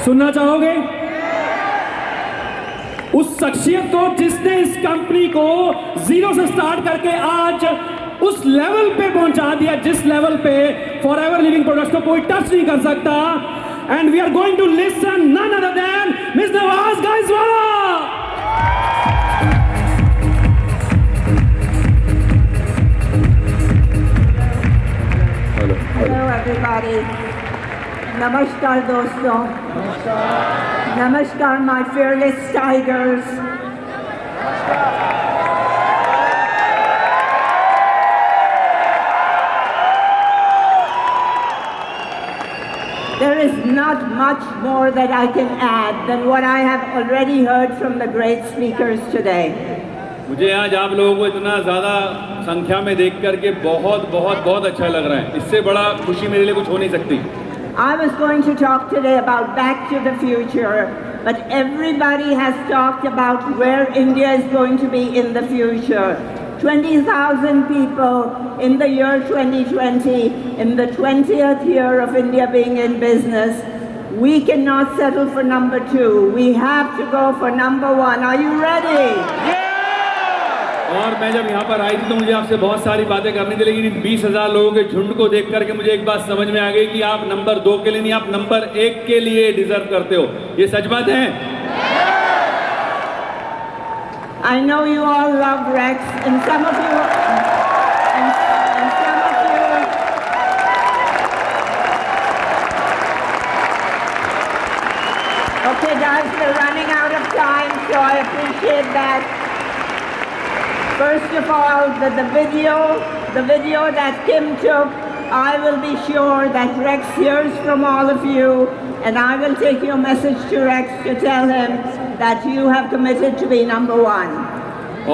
सुनना चाहोगे? उस शख्सियत को जिसने इस कंपनी को जीरो से स्टार्ट करके आज उस लेवल पे पहुंचा दिया जिस लेवल पे फॉरएवर लिविंग प्रोडक्ट्स को कोई टच नहीं कर सकता. And we are going to listen none other than miss Nawaz गायसवाला. Hello everybody. Namaskar दोस्तों. Namaskar my fearless tigers. There is not much more that I can add than what I have already heard from the great speakers today. मुझे आज आप लोगों को इतना ज़्यादा संख्या में देख करके बहुत बहुत बहुत अच्छा लग रहा है. इससे बड़ा खुशी मेरे लिए कुछ हो नहीं सकती. I was going to talk today about Back to the Future, but everybody has talked about where India is going to be in the future. 20,000 people in the year 2020, in the 20th year of India being in business. We cannot settle for number 2. We have to go for number 1. Are you ready? और मैं जब यहाँ पर आई थी तो मुझे आपसे बहुत सारी बातें करनी थी, लेकिन इन 20,000 लोगों के झुंड को देख करके मुझे एक बात समझ में आ गई कि आप नंबर 2 के लिए नहीं, आप नंबर 1 के लिए डिजर्व करते हो. ये सच बात है. I know you all love Rex, and some of you, and some of you. Okay, guys, we're running out of time, so I appreciate that. First of all, the video that Kim took, I will be sure that Rex hears from all of you, and I will take your message to Rex to tell him that you have committed to be number 1.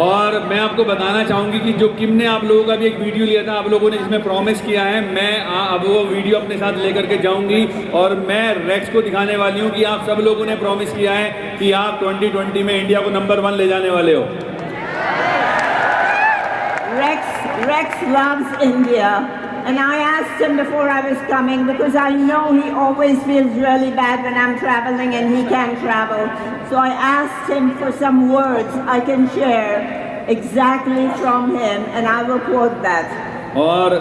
और मैं आपको बताना चाहूँगी कि जो किम ने आप लोगों का भी एक वीडियो लिया था, आप लोगों ने जिसमें प्रॉमिस किया है, मैं अब वो वीडियो अपने साथ लेकर के जाऊँगी और मैं रेक्स को दिखाने वाली हूँ कि आप सब लोगों ने प्रॉमिस किया है कि आप 2020 में इंडिया को नंबर 1 ले जाने वाले हो. Rex loves India, and I asked him before I was coming because I know he always feels really bad when I'm traveling and he can't travel. So I asked him for some words I can share exactly from him, and I will quote that. और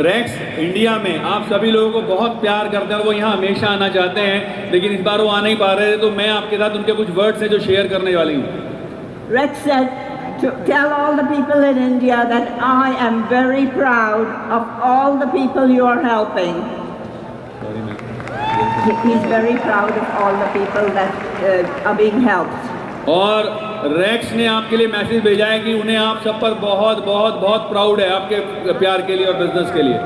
racks India में आप सभी लोगों को बहुत प्यार करते हैं, वो यहाँ हमेशा आना चाहते हैं, लेकिन इस बार वो आ नहीं पा रहे थे, तो मैं आपके साथ उनके कुछ वर्ड्स हैं जो शेयर करने वाली हूँ. Rex said to tell all the people in India that I am very proud of all the people you are helping. He's very proud of all the people that are being helped. और racks ने आपके लिए message भेजा है कि उन्हें आप सब पर बहुत बहुत बहुत प्राउड है आपके प्यार के लिए और बिजनेस के लिए.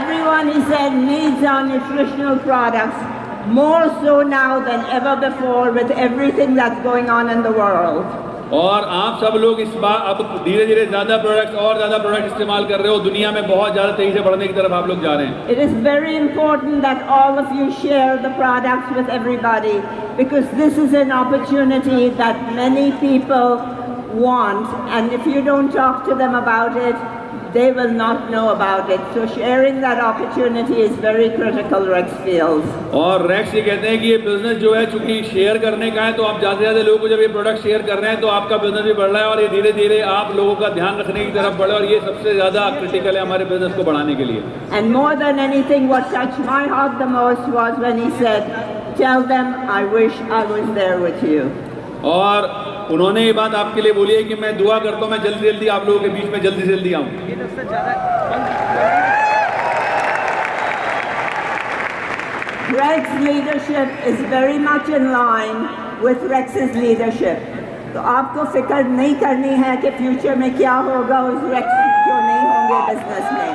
Everyone he said needs our nutritional products more so now than ever before with everything that's going on in the world. और आप सब लोग इस बार अब धीरे धीरे ज़्यादा प्रोडक्ट इस्तेमाल कर रहे हो. दुनिया में बहुत ज़्यादा तेजी से बढ़ने की तरफ आप लोग जा रहे हैं. It is very important that all of you share the products with everybody, because this is an opportunity that many people want, and if you don't talk to them about it, they will not know about it. So sharing that opportunity is very critical, Rex feels. और racks ये कहते हैं कि ये business जो है चूंकि share करने का है, तो आप ज़्यादा से ज़्यादा लोगों को जब ये प्रोडक्ट शेयर कर रहे हैं तो आपका बिजनेस भी बढ़ रहा है और ये धीरे धीरे आप लोगों का ध्यान रखने की तरफ बढ़े, और ये सबसे ज़्यादा क्रिटिकल है हमारे बिजनेस को बढ़ाने के लिए. And more than anything, what touched my heart the most was when he said, "Tell them I wish I was there with you." और उन्होंने ये बात आपके लिए बोली है कि मैं दुआ करता हूँ मैं जल्दी जल्दी आप लोगों के बीच में जल्दी से जल्दी आऊँ. Greg's leadership is very much in line with Rex's leadership. तो आपको फिक्र नहीं करनी है कि फ्यूचर में क्या होगा उस Rex जो नहीं होंगे बिजनेस में.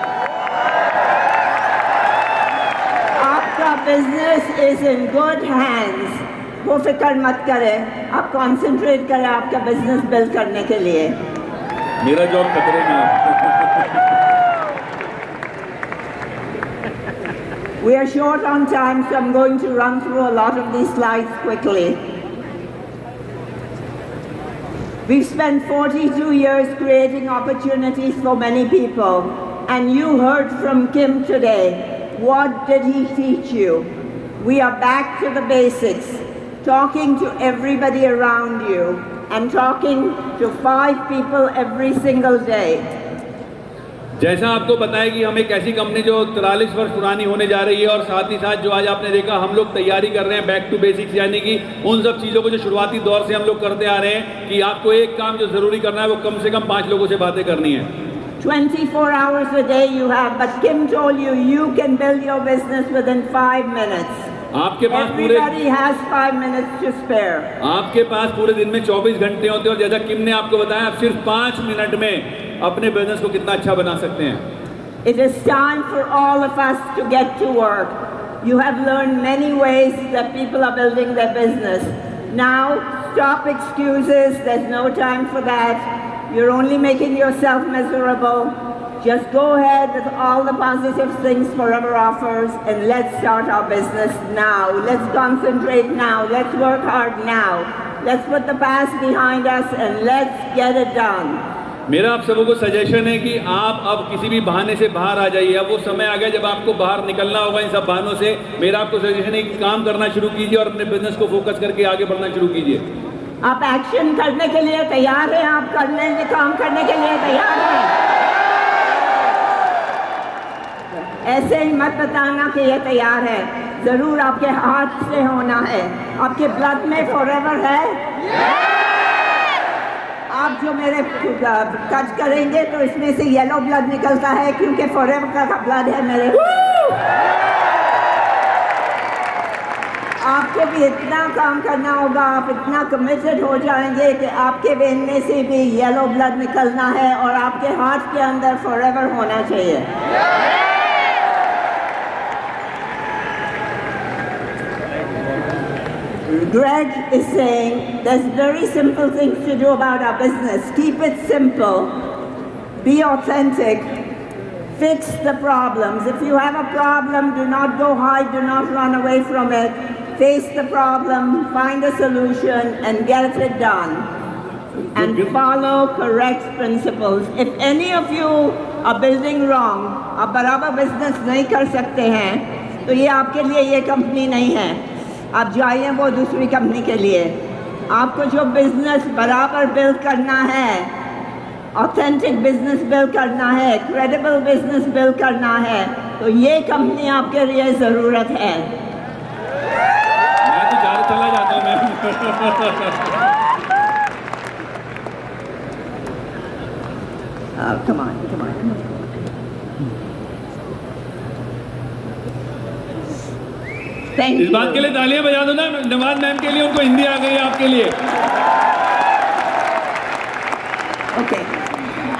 आपका business is in good hands. वो फिक्र मत करें, आप कंसंट्रेट करें आपका बिजनेस बिल्ड करने के लिए. मेरा जॉब खतरे में है. We are short on time, so I'm going to run through a lot of these slides quickly. We've spent 42 years creating opportunities for many people, and you heard from Kim today What did he teach you? We are back to the basics, talking to everybody around you and talking to 5 people every single day. जैसा आपको बताया कि हम एक ऐसी company जो 43 वर्ष पुरानी होने जा रही है और साथ ही साथ जो आज आपने देखा हम लोग तैयारी कर रहे हैं बैक टू बेसिक्स, यानी कि उन सब चीज़ों को जो शुरुआती दौर से हम लोग करते आ रहे हैं कि आपको एक काम जो ज़रूरी करना है वो कम से कम 5 लोगों से बातें करनी है. 24 hours a day you have, but Kim told you you can build your business within 5 minutes. आपके पास पूरे Everybody has 5 minutes to spare. आपके पास पूरे दिन में 24 घंटे होते हैं और जैसा किम ने आपको बताया आप सिर्फ 5 मिनट में अपने बिजनेस को कितना अच्छा बना सकते हैं. It is time for all of us to get to work. You have learned many ways that people are building their business. Now, stop excuses. There's no time for that. You're only making yourself miserable. Just go ahead with all the positive things Forever offers and let's start our business now. Let's concentrate now. Let's work hard now. Let's put the past behind us and let's get it done. मेरा आप सबों को suggestion है कि आप अब किसी भी बहाने से बाहर आ जाइए. अब वो समय आ गया जब आपको बाहर निकलना होगा इन सब बहानों से. मेरा आपको सजेशन है कि काम करना शुरू कीजिए और अपने बिजनेस को फोकस करके आगे बढ़ना शुरू कीजिए. आप एक्शन करने के लिए तैयार हैं? आप करने के काम करने के लिए तैयार हैं? ऐसे ही मत बताना कि ये तैयार है. जरूर आपके हाथ से होना है. आपके ब्लड में फॉरएवर है. आप जो मेरे टच करेंगे तो इसमें से येलो ब्लड निकलता है क्योंकि फॉरएवर का ब्लड है मेरे. आपको भी इतना काम करना होगा, आप इतना कमिटेड हो जाएंगे कि आपके वेन में से भी येलो ब्लड निकलना है और आपके हार्ट के अंदर फॉरएवर होना चाहिए. Greg is saying there's very simple things to do about our business. Keep it simple. Be authentic. Fix the problems. If you have a problem, do not go hide, do not run away from it. Face the problem, find a solution, and get it done. And follow correct principles. If any of you are building wrong, आप बराबर business नहीं कर सकते हैं, तो ये आपके लिए ये कंपनी नहीं है. आप जाइए वो दूसरी कंपनी के लिए. आपको जो बिजनेस बराबर बिल्ड करना है, ऑथेंटिक बिजनेस बिल्ड करना है, क्रेडिबल बिजनेस बिल्ड करना है, तो ये कंपनी आपके लिए ज़रूरत है. मैं तो ज़्यादा चला जाता हूँ मैम. Come on. Thank इस बात you. के लिए तालियां बजा दो ना नवाज मैम के लिए. उनको हिंदी आ गई है आपके लिए. Okay.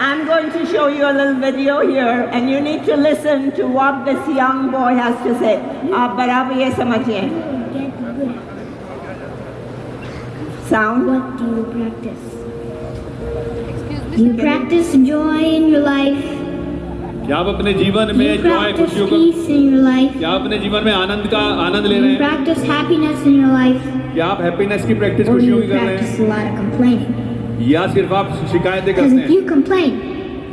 I'm going to show you a little video here and you need to listen to what this young boy has to say. आप बराबर ये समझिए. Sound? What do you practice? You practice joy in your life. क्या आप अपने जीवन You में Joy practice खुशियों का peace in your life. क्या आप अपने जीवन में आनंद ले रहे You हैं? practice happiness in your life. क्या आप हैप्पीनेस की प्रैक्टिस Or do खुशियों you की कर रहे practice हैं a lot of complaining? या सिर्फ आप शिकायतें Because करते if हैं? you complain,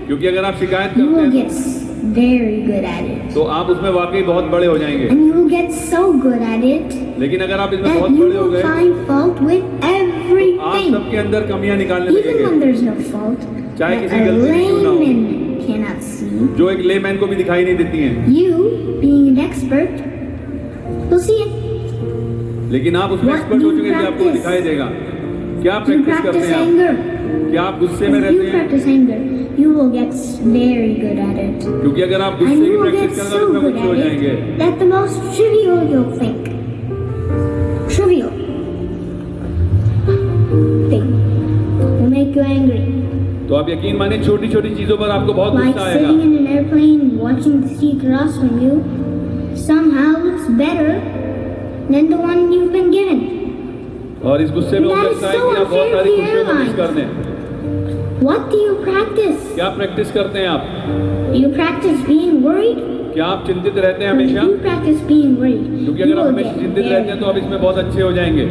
क्योंकि अगर आप शिकायत you will करते get हैं very good at it. तो आप उसमें वाकई बहुत बड़े हो जाएंगे. And you will get so good at it लेकिन अगर आप इसमें that बहुत you बड़े हो will गए find fault with आप everything. सबके अंदर कमियां निकालने Even when लगेंगे there's no fault चाहे that किसी a गलती क्यों ना हो. layman cannot see. जो एक लेमैन को भी दिखाई नहीं देती हैं. You, being an expert, will see it. लेकिन आप उसमें What एक्सपर्ट do हो you चुके हैं कि आपको practice? दिखाई देगा. क्या You प्रैक्टिस करते practice हैं आप? anger. क्या आप गुस्से में If रहते you हैं? practice anger, you will get very good at it. क्योंकि अगर आप And गुस्से you की will प्रैक्टिस get करेंगे so तो उसमें good गुस्से हो at जाएंगे. it that the most trivial you'll think. Trivial thing will make you angry. तो आप यकीन मानिए छोटी छोटी चीजों पर आपको बहुत Like गुस्सा sitting आएगा. in an airplane watching the sea across from you somehow looks better than the one you've been given. और इस गुस्से में हो That is सकता है so कि आप बहुत सारी unfair खुशियों for को मिस airlines. कर दें. What do you practice? क्या प्रैक्टिस करते हैं आप? You practice being worried? क्या आप चिंतित रहते हैं If हमेशा? you practice being worried, क्योंकि you अगर आप will हमेशा get चिंतित रहते हैं तो आप इसमें बहुत अच्छे हो जाएंगे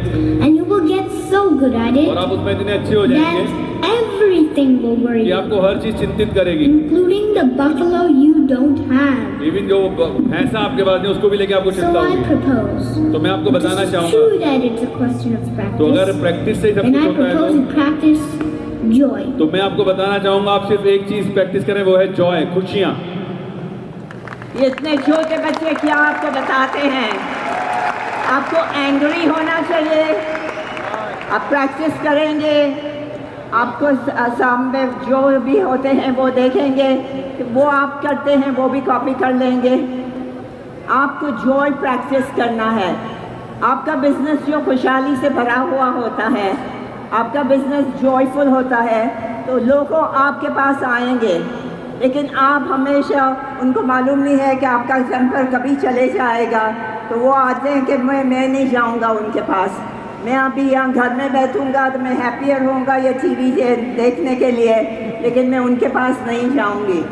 and you will get so good at it और आप उसमें इतने अच्छे हो जाएंगे that everything will worry कि you, आपको हर चीज चिंतित करेगी, including the buffalo you don't have. Even जो भैंसा आपके पास नहीं उसको भी लेके आपको So चिंता I होगी। propose, तो मैं आपको it बताना is चाहूंगा, true that it's a question of तो अगर practice, प्रैक्टिस से ही सब and कुछ I होता है propose you practice joy. तो मैं आपको बताना चाहूंगा आप सिर्फ एक चीज प्रैक्टिस करें, वो है जॉय, खुशियां। ये इतने छोटे बच्चे क्या आपको बताते हैं? आपको एंग्री होना चाहिए, आप प्रैक्टिस करेंगे, आपको सामने जो भी होते हैं वो देखेंगे, वो आप करते हैं वो भी कॉपी कर लेंगे। आपको जॉय प्रैक्टिस करना है। आपका बिजनेस जो खुशहाली से भरा हुआ होता है, आपका बिजनेस जॉयफुल होता है, तो लोग आपके पास आएंगे। लेकिन आप हमेशा, उनको मालूम नहीं है कि आपका टेम्पर कभी चले जाएगा, तो वो आते हैं कि मैं नहीं जाऊंगा उनके पास, मैं अभी यहाँ घर में बैठूंगा तो मैं हैप्पियर होऊंगा ये टीवी देखने के लिए, लेकिन मैं उनके पास नहीं जाऊंगी।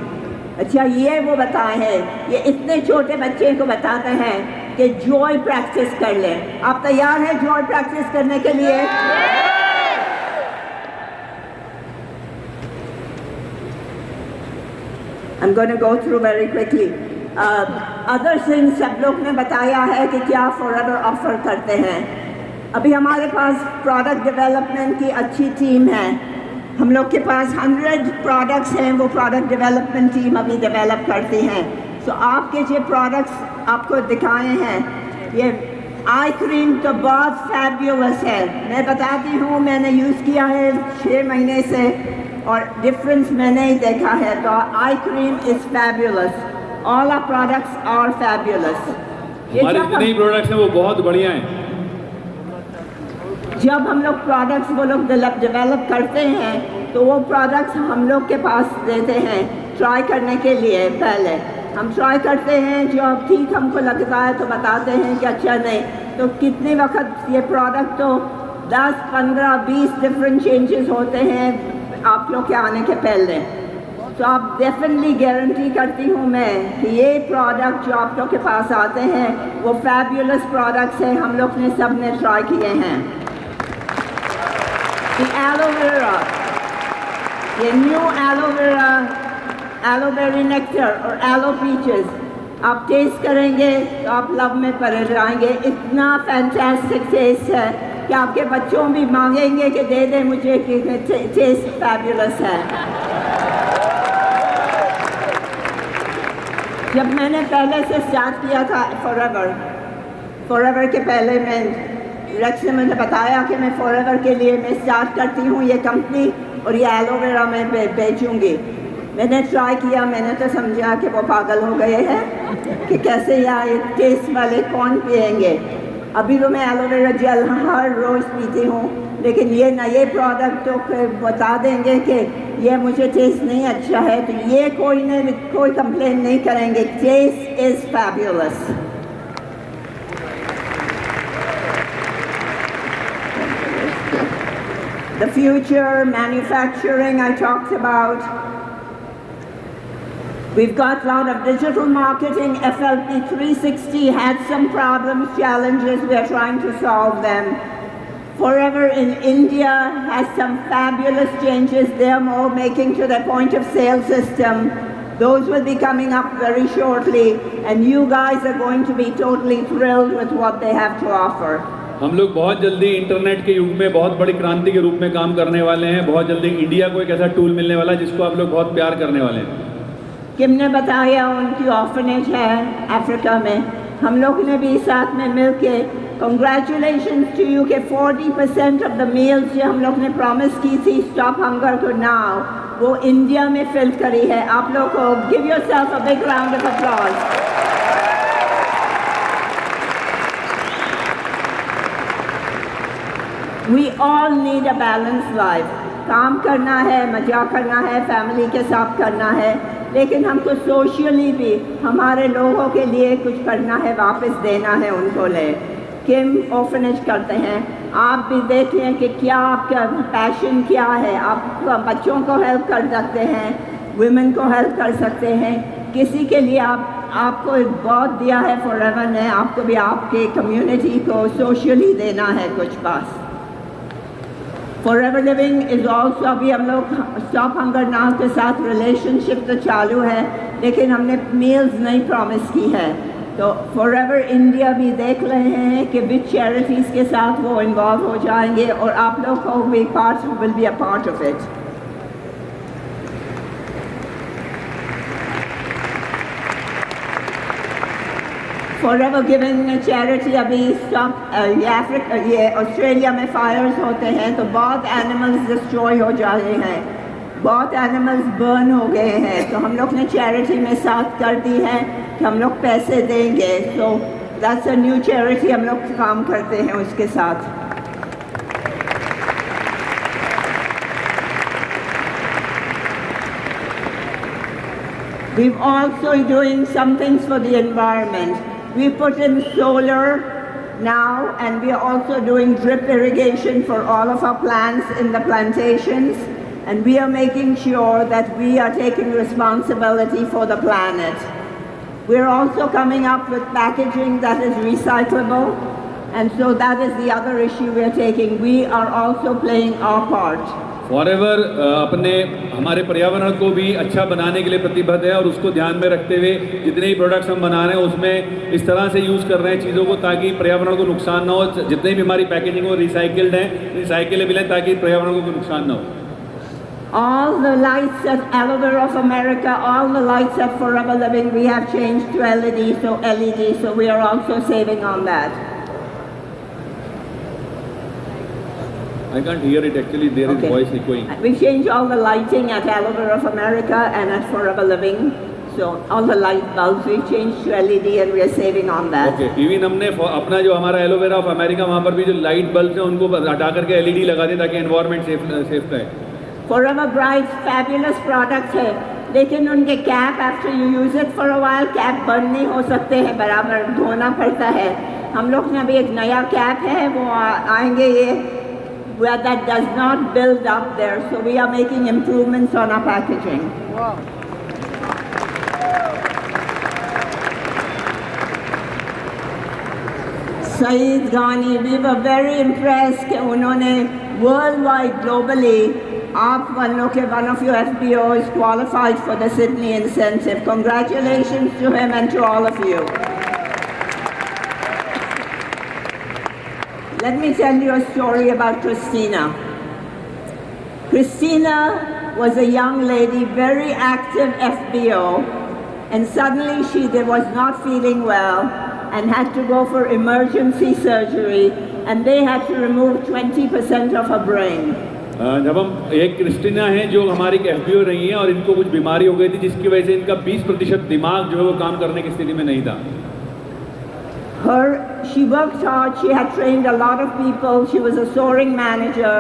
अच्छा, ये वो बताए हैं, ये इतने छोटे बच्चे को बताते हैं कि जॉय प्रैक्टिस कर लें। आप तैयार हैं जॉय प्रैक्टिस करने के लिए? I'm going to go through very quickly. Other things सब लोग ने बताया है कि क्या फॉरएवर ऑफर करते हैं। अभी हमारे पास प्रोडक्ट डेवलपमेंट की अच्छी टीम है। हम लोग के पास 100 प्रोडक्ट्स हैं, वो प्रोडक्ट डेवलपमेंट टीम अभी डेवलप करती हैं। तो आपके जो प्रोडक्ट्स आपको दिखाए हैं, ये आई क्रीम तो बहुत फैब्यूलस है। मैं बताती हूँ, मैंने यूज़ किया है 6 महीने से और डिफरेंस मैंने ही देखा है। तो eye cream is fabulous, all our products are fabulous. हमारे जितने ही प्रोडक्ट्स हैं वो बहुत बढ़िया हैं। जब हम लोग प्रोडक्ट्स वो लोग डेवलप करते हैं तो वो प्रोडक्ट्स हम लोग के पास देते हैं ट्राई करने के लिए। पहले हम ट्राई करते हैं, जो ठीक हमको लगता है तो बताते हैं कि अच्छा नहीं, तो कितने वक्त ये प्रोडक्ट तो 10, 15, 20 डिफरेंट चेंजेस होते हैं आप लोग के आने के पहले। तो आप डेफिनेटली गारंटी करती हूँ मैं कि ये प्रोडक्ट जो आप लोग के पास आते हैं वो फैब्यूलस प्रोडक्ट्स हैं, हम लोग ने सब ने ट्राई किए हैं। एलोवेरा, ये न्यू एलोवेरा, एलोवेरी नेक्टर और एलो पीचेस आप टेस्ट करेंगे तो आप लव में पड़ जाएंगे। इतना फैंटास्टिक टेस्ट है कि आपके बच्चों भी मांगेंगे कि दे दे मुझे, कि टेस्ट फैब्यूलस है। जब मैंने पहले से स्टार्ट किया था फॉरएवर के पहले मैं रेक्स ने मुझे बताया कि मैं फॉरएवर के लिए मैं स्टार्ट करती हूँ ये कंपनी और ये एलोवेरा मैं बेचूँगी। मैंने ट्राई किया, मैंने तो समझा कि वो पागल हो गए हैं कि कैसे ये टेस्ट वाले कौन पिएंगे। अभी तो मैं एलोवेरा जेल हर रोज़ पीती हूँ, लेकिन ये नए प्रोडक्ट तो बता देंगे कि ये मुझे टेस्ट नहीं अच्छा है, तो ये कोई कंप्लेन नहीं करेंगे। Taste is fabulous. The future, manufacturing I talked about. We've got a lot of digital marketing. FLP 360 had some problems, challenges. We are trying to solve them. Forever in India has some fabulous changes they're more making to their point of sale system. Those will be coming up very shortly, and you guys are going to be totally thrilled with what they have to offer. हम लोग बहुत जल्दी internet के युग में बहुत बड़ी क्रांति के रूप में काम करने वाले हैं। बहुत जल्दी इंडिया को एक ऐसा टूल मिलने वाला है जिसको आप लोग बहुत प्यार करने वाले हैं। किम ने बताया उनकी ऑर्फनेज है अफ्रीका में, हम लोग ने भी साथ में मिल के कंग्रेचुलेशंस टू यू के 40% ऑफ द मील्स जो हम लोग ने प्रॉमिस की थी स्टॉप हंगर टू नाउ, वो इंडिया में फिल करी है। आप लोग को give yourself a big round of applause. We all need a balanced life. काम करना है, मजा करना है, फैमिली के साथ करना है, लेकिन हमको सोशली भी हमारे लोगों के लिए कुछ करना है, वापस देना है उनको। ले किम ऑर्फनेज करते हैं, आप भी देखें कि क्या आपका पैशन क्या है। आप बच्चों को हेल्प कर सकते हैं, वुमेन को हेल्प कर सकते हैं, किसी के लिए आपको बहुत दिया है फॉरएवर ने, आपको भी आपके कम्युनिटी को सोशली देना है कुछ पास। Forever Living is also, अभी हम लोग स्टॉप हंगर नाउ के साथ रिलेशनशिप तो चालू है, लेकिन हमने मील्स नहीं प्रॉमिस की है। तो फॉरएवर इंडिया भी देख रहे हैं कि विच चैरिटीज़ के साथ वो इन्वॉल्व हो जाएंगे और आप लोग को भी will be a part of it. Forever giving charity अभी ये ऑस्ट्रेलिया में फायर्स होते हैं तो बहुत एनिमल्स डिस्ट्रॉय हो जा रहे हैं, बहुत एनिमल्स बर्न हो गए हैं, तो हम लोग ने चैरिटी में साथ कर दी है कि हम लोग पैसे देंगे। So that's a new charity, हम लोग काम करते हैं उसके साथ। We're also doing some things for the environment. We put in solar now, and we are also doing drip irrigation for all of our plants in the plantations, and we are making sure that we are taking responsibility for the planet. We're also coming up with packaging that is recyclable, and so that is the other issue we are taking. We are also playing our part. Forever अपने हमारे पर्यावरण को भी अच्छा बनाने के लिए प्रतिबद्ध है और उसको ध्यान में रखते हुए जितने ही प्रोडक्ट्स हम बना रहे हैं उसमें इस तरह से यूज़ कर रहे हैं चीज़ों को ताकि पर्यावरण को नुकसान ना हो। जितने भी हमारी पैकेजिंग हो रिसाइकिल्ड है, रिसाइकिलेबल है ताकि पर्यावरण को कोई नुकसान ना हो। All the lights at Aloe Vera of America, all the lights at Forever Living, we have changed to LED, so we are also saving on that. I can't hear it actually, there is voice echoing. We changed all the lighting at Aloe Vera of America and at Forever Living. So all the light bulbs we changed to LED and we are saving on that. Okay, even हमने अपना जो हमारा aloe vera of America वहाँ पर भी जो light bulb हैं उनको हटा करके LED लगा दें ताकि एनवायरनमेंट सेफ रहे। Forever Bright fabulous products है, लेकिन उनके cap after you use it for a while cap बंद नहीं हो सकते हैं, बराबर धोना पड़ता है। हम लोग ने अभी एक नया कैप है वो आएंगे ये where that does not build up there, so we are making improvements on our packaging. Wow. Saeed Ghani, we were very impressed कि उन्होंने worldwide globally आप one of your FBOs qualified for the Sydney incentive. Congratulations to him and to all of you. Let me tell you a story about Christina. Christina was a young lady, very active FBO, and suddenly she was not feeling well and had to go for emergency surgery, and they had to remove 20% of her brain. जब हम एक Christina हैं जो हमारी FBO रही हैं और इनको कुछ बीमारी हो गई थी जिसकी वजह से इनका 20% दिमाग जो है वो काम करने की स्थिति में नहीं था। She worked hard, she had trained a lot of people, she was a soaring manager,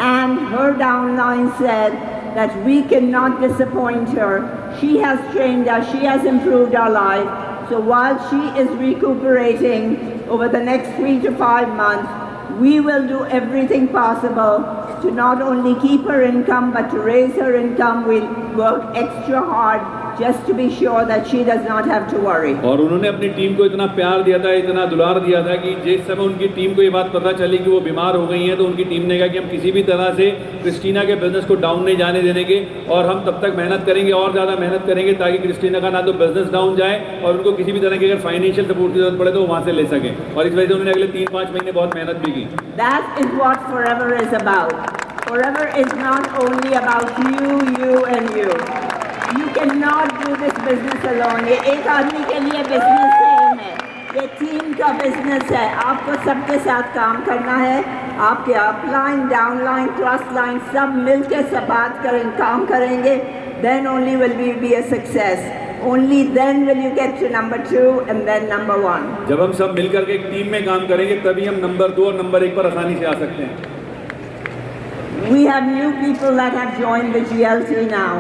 and her downline said that we cannot disappoint her. She has trained us, she has improved our life, so while she is recuperating over the next 3 to 5 months, we will do everything possible to not only keep her income but to raise her income. We'll work extra hard just to be sure that she does not have to worry. और उन्होंने अपनी team को इतना प्यार दिया था, इतना दुलार दिया था कि जिस समय उनकी टीम को ये बात पता चली कि वो बीमार हो गई हैं तो उनकी टीम ने कहा कि हम किसी भी तरह से क्रिस्टीना के बिजनेस को डाउन नहीं जाने देंगे और हम तब तक मेहनत करेंगे और ज़्यादा मेहनत करेंगे ताकि क्रिस्टीना का ना तो बिजनेस डाउन जाए और उनको किसी भी तरह की अगर फाइनेंशियल सपोर्ट की जरूरत पड़े तो वो वहाँ से ले सकें, और इस वजह से उन्होंने अगले 3-5 महीने बहुत मेहनत भी की। That is what Forever is about. Forever is not only about you and you. You cannot do this business alone. ये एक आदमी के लिए बिजनेस है, ये टीम का बिजनेस है। आपको सबके साथ काम करना है, आपके अपलाइन, डाउनलाइन, क्रॉस लाइन सब मिलके सब बात करें, काम करेंगे, then only will we be a success. Only then will you get to number 2 and then number 1. जब हम सब मिलकर के एक टीम में काम करेंगे तभी हम नंबर 2 और नंबर 1 पर आसानी से आ सकते हैं। We have new people that have joined the GLT now.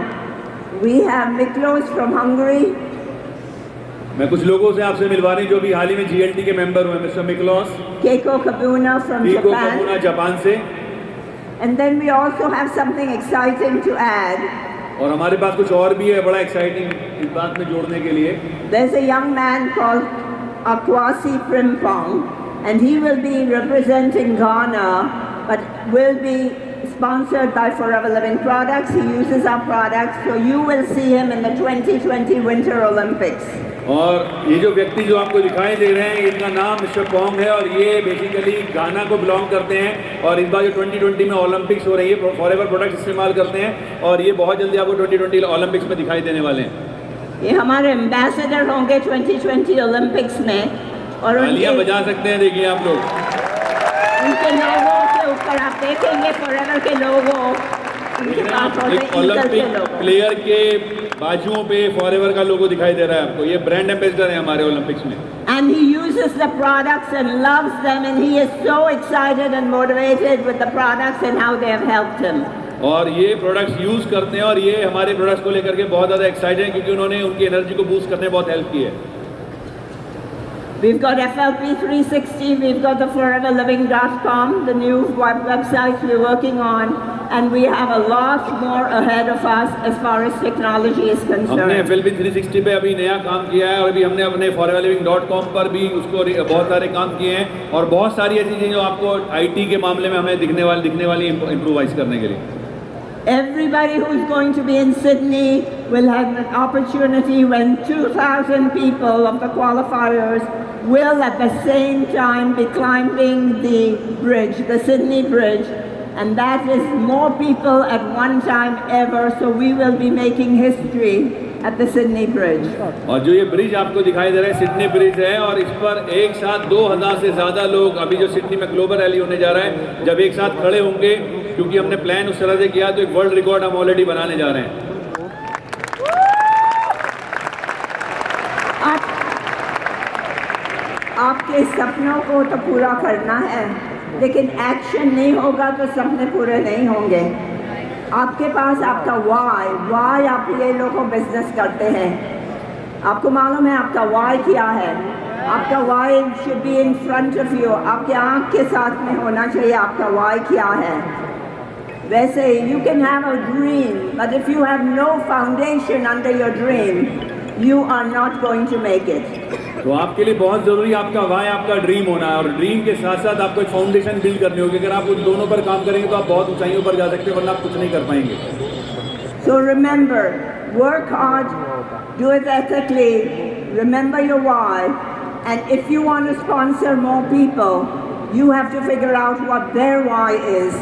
We have Miklos from Hungary. मैं कुछ लोगों से आपसे मिलवा रही जो भी हाल ही में GLT के मेंबर हुए, mister Miklos, Keiko Kabuna from Keiko Japan. Kabuna Japan से, And then we also have something exciting to add. और हमारे पास कुछ और भी है बड़ा एक्साइटिंग इस बात में जोड़ने के लिए। There's a young man called Akwasi Primpong, and he will be representing Ghana, but will be sponsored by Forever Living Products. He uses our products, so you will see him in the 2020 Winter Olympics. और ये जो व्यक्ति जो आपको दिखाई दे रहे हैं, इनका नाम मिस्टर पोंग है और ये बेसिकली गाना को बिलोंग करते हैं और इस बार जो 2020 में ओलंपिक्स हो रही है फॉरएवर प्रोडक्ट्स इस्तेमाल करते हैं और ये बहुत जल्दी आपको 2020 ओलंपिक्स में दिखाई देने वाले हैं। ये हमारे एम्बेसडर होंगे 2020 ओलंपिक्स में और तालियां बजा सकते हैं, देखिए आप लोग। उनके लोगों के ऊपर आप देखेंगे फॉरएवर के लोगों, उनके पास होते ईगल के ओलंपिक लोगो। प्लेयर के बाजुओं पे फॉरएवर का लोगो दिखाई दे रहा है आपको। ये ब्रांड एम्बेसडर है हमारे ओलंपिक्स में। And he uses the products and loves them, and he is so excited and motivated with the products and how they have helped him. और ये प्रोडक्ट्स यूज़ करते हैं और ये हमारे प्रोडक्ट्स को लेकर के बहुत ज़्यादा एक्साइटेड हैं क्योंकि उन्होंने उनकी एनर्जी को बूस्ट करने में बहुत हेल्प की है। We've got FLP 360, we've got the foreverliving.com, the new websites we're working on, and we have a lot more ahead of us as far as technology is हमने concerned. FLP 360 पे अभी नया काम किया है और अभी हमने अपने foreverliving.com पर भी उसको बहुत सारे काम किए हैं और बहुत सारी ऐसी चीज़ें जो आपको IT के मामले में हमें दिखने वाली इम्प्रोवाइज करने के लिए। Everybody who's going to be in Sydney will have an opportunity when 2,000 people of the qualifiers will at the same time be climbing the bridge, the Sydney Bridge, and that is more people at one time ever, so we will be making history at the Sydney Bridge. और जो ये bridge आपको दिखाई दे रहा है Sydney bridge है और इस पर एक साथ 2000 से ज़्यादा लोग अभी जो सिडनी में ग्लोबल रैली होने जा रहा है जब एक साथ खड़े होंगे क्योंकि हमने प्लान उस तरह से किया तो एक वर्ल्ड रिकॉर्ड हम ऑलरेडी बनाने जा रहे हैं। आपके सपनों को तो पूरा करना है, लेकिन एक्शन नहीं होगा तो सपने पूरे नहीं होंगे। आपके पास आपका वाई आप ये लोगों बिजनेस करते हैं, आपको मालूम है आपका वाई क्या है। आपका why should be in front of you, आपके आँख के साथ में होना चाहिए आपका वाई क्या है। वैसे you can have a dream, but if you have no foundation under your dream you are not going to make it. तो आपके लिए बहुत ज़रूरी आपका वाई आपका ड्रीम होना है और ड्रीम के साथ साथ आपको एक फाउंडेशन बिल्ड करनी होगी। अगर आप उन दोनों पर काम करेंगे तो आप बहुत ऊंचाइयों पर जा सकते हैं वरना आप कुछ नहीं कर पाएंगे। So remember, work hard, do it ethically, remember your why, and if you want to sponsor more people, you have to figure out what their why is.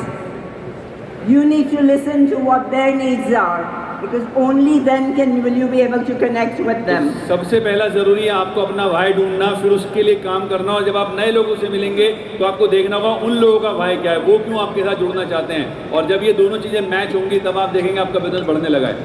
You need to listen to what their needs are. Because only then will you be able to connect with them. सबसे पहला ज़रूरी है आपको अपना भाई ढूंढना, फिर उसके लिए काम करना और जब आप नए लोगों से मिलेंगे तो आपको देखना होगा उन लोगों का भाई क्या है, वो क्यों आपके साथ जुड़ना चाहते हैं और जब ये दोनों चीज़ें मैच होंगी तब आप देखेंगे आपका बिजनेस बढ़ने लगा है।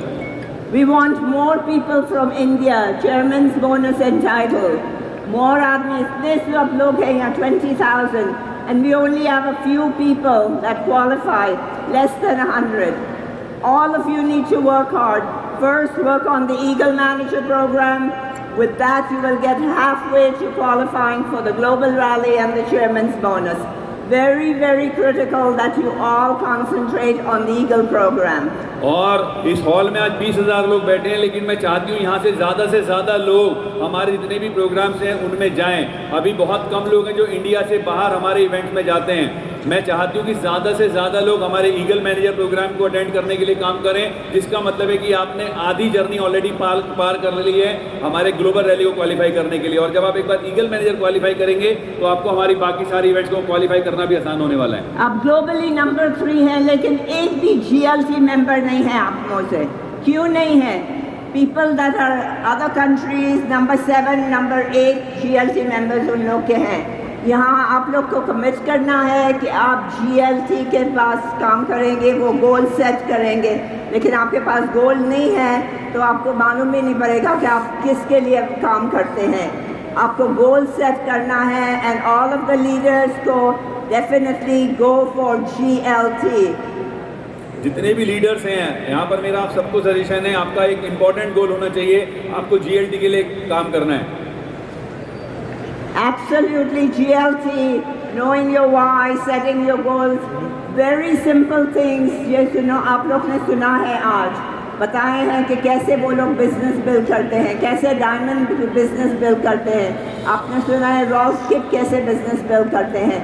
We want more people from India, chairman's bonus entitled. More आदमी, इतने सब लोग हैं यहाँ 20,000 and we only have a few people that qualify, less than 100. All of you need to work hard. First, work on the Eagle Manager program. With that, you will get halfway to qualifying for the Global Rally and the Chairman's Bonus. Very, very critical that you all concentrate on the Eagle program. और इस hall में आज 20,000 लोग बैठे हैं लेकिन मैं चाहती हूँ यहाँ से ज़्यादा लोग हमारे जितने भी प्रोग्राम्स हैं उनमें जाएं। अभी बहुत कम लोग हैं जो इंडिया से बाहर हमारे इवेंट्स में जाते हैं। मैं चाहती हूँ कि ज़्यादा से ज़्यादा लोग हमारे ईगल मैनेजर प्रोग्राम को अटेंड करने के लिए काम करें, जिसका मतलब है कि आपने आधी जर्नी ऑलरेडी पार कर ली है हमारे ग्लोबल रैली को क्वालिफाई करने के लिए। और जब आप एक बार ईगल मैनेजर क्वालिफाई करेंगे तो आपको हमारी बाकी सारी इवेंट्स को क्वालिफाई करना भी आसान होने वाला है। आप ग्लोबली नंबर 3 हैं लेकिन एक भी GLT मेंबर नहीं है आप में से। क्यों नहीं है? People that are other countries, number 7, number 8 GLT members उन लोग के हैं। यहाँ आप लोग को कमिट करना है कि आप GLT के पास काम करेंगे, वो गोल सेट करेंगे। लेकिन आपके पास गोल नहीं है तो आपको मालूम भी नहीं पड़ेगा कि आप किसके लिए काम करते हैं। आपको गोल सेट करना है and all of the leaders को डेफिनेटली गो फॉर GLT। जितने भी लीडर्स हैं यहाँ पर मेरा आप सबको सजेशन है, आपका एक इम्पॉर्टेंट गोल होना चाहिए, आपको GLT के लिए काम करना है। Absolutely, GLT, knowing your why, setting your goals, very simple things। ये सुनो, आप लोग ने सुना है आज, बताए हैं कि कैसे वो लोग बिजनेस बिल्ड करते हैं, कैसे डायमंड बिजनेस बिल्ड करते हैं। आपने सुना है रॉल्फ किप कैसे बिजनेस बिल्ड करते हैं।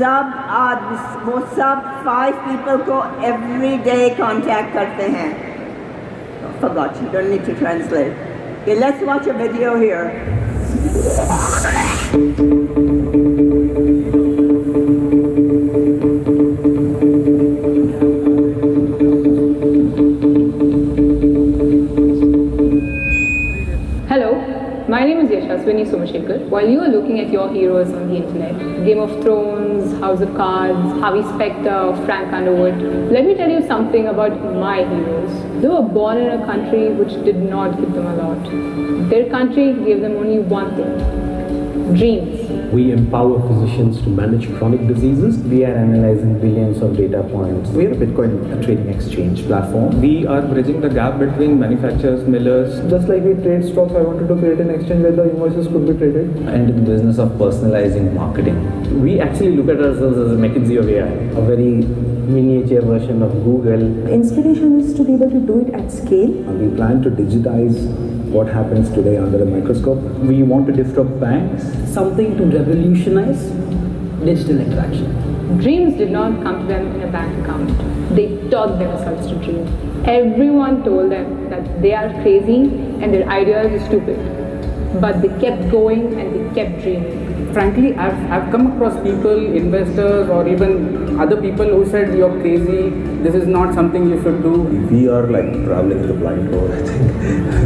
वो सब 5 people को every day contact करते हैं. Forgot, you don't need to translate. Okay, let's watch a video here. Hello, my name is Yashaswini Somashekar. While you are looking at your heroes on the internet, Game of Thrones, House of Cards, Harvey Specter, Frank Underwood, let me tell you something about my heroes. They were born in a country which did not give them a lot. Their country gave them only one thing: dreams. We empower physicians to manage chronic diseases. We are analyzing billions of data points. We are a Bitcoin trading exchange platform. We are bridging the gap between manufacturers, millers. Just like we trade stocks, I wanted to create an exchange where the invoices could be traded. And in the business of personalizing marketing. We actually look at ourselves as a McKinsey of AI, a very miniature version of Google. Inspiration is to be able to do it at scale. We plan to digitize what happens today under a microscope. We want to disrupt banks. Something to revolutionize digital interaction. Dreams did not come to them in a bank account. They taught themselves to dream. Everyone told them that they are crazy and their ideas are stupid. But they kept going and they kept dreaming. Frankly, I've come across people, investors, or even other people who said, "You're crazy, this is not something you should do." We are like traveling the blind road, I think.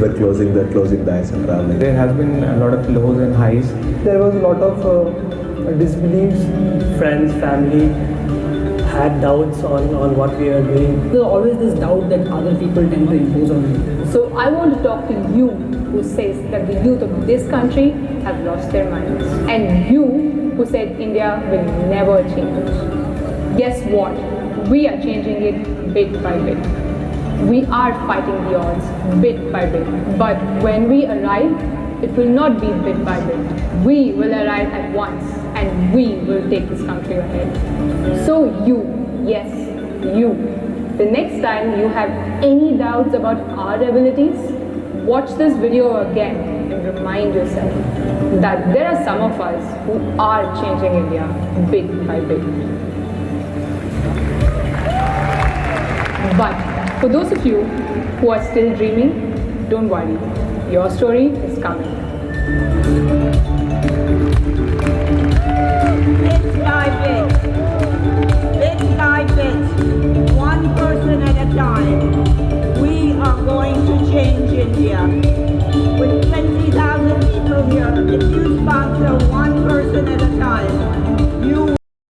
We're closing the eyes and traveling. There has been a lot of lows and highs. There was a lot of disbeliefs. Friends, family had doubts on what we are doing. There's always this doubt that other people tend to impose on you. So I want to talk to you who says that the youth of this country have lost their minds. And you who said India will never change. Guess what? We are changing it bit by bit. We are fighting the odds bit by bit. But when we arrive, it will not be bit by bit. We will arrive at once and we will take this country ahead. So you, yes, you, the next time you have any doubts about our abilities, watch this video again and remind yourself that there are some of us who are changing India bit by bit. But for those of you who are still dreaming, don't worry, your story is coming. Bit by bit, one person at a time.